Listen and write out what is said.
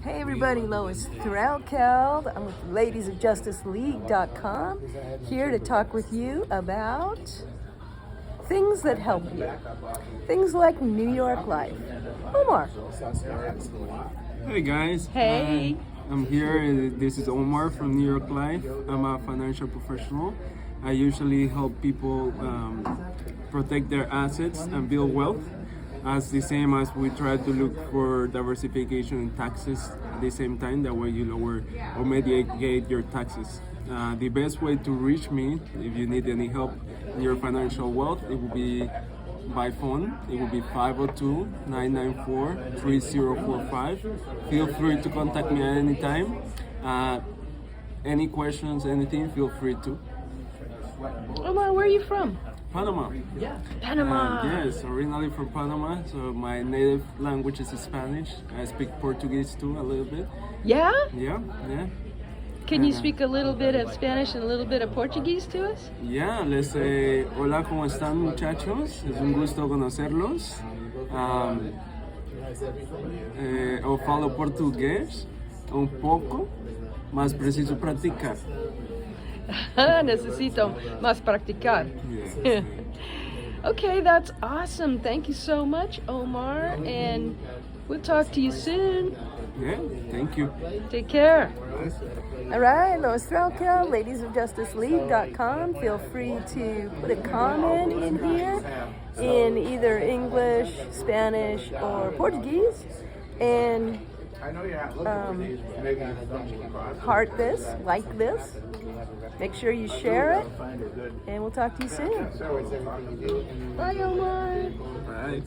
Hey everybody, Lois Threlkeld. I'm with ladiesofjusticeleague.com, here to talk with you about things that help you. Things like New York Life. Omar. Hey guys. Hey. I'm here. This is Omar from New York Life. I'm a financial professional. I usually help people protect their assets and build wealth. As the same as we try to look for diversification in taxes at the same time, that way you lower or mitigate your taxes. The best way to reach me, if you need any help in your financial wealth, it will be by phone. It will be 502-994-3045. Feel free to contact me at any time. Any questions, anything, feel free to. Omar, where are you from? Panama. Panama. Yes, originally from Panama. So my native language is Spanish. I speak Portuguese too a little bit. Yeah? Yeah. Can you speak a little bit of Spanish and a little bit of Portuguese to us? Yeah, les say, hola, ¿cómo están muchachos? Es un gusto conocerlos. Eu falo português un poco, mas preciso practicar. Necesito más practicar. Yes. Okay, that's awesome. Thank you so much, Omar, and we'll talk to you soon. Yeah, thank you. Take care. All right, Lois Threlkeld, ladiesofjusticeleague.com. Feel free to put a comment in here in either English, Spanish, or Portuguese, and heart this, like this. Make sure you share it, and we'll talk to you soon. Bye, Omar. Bye.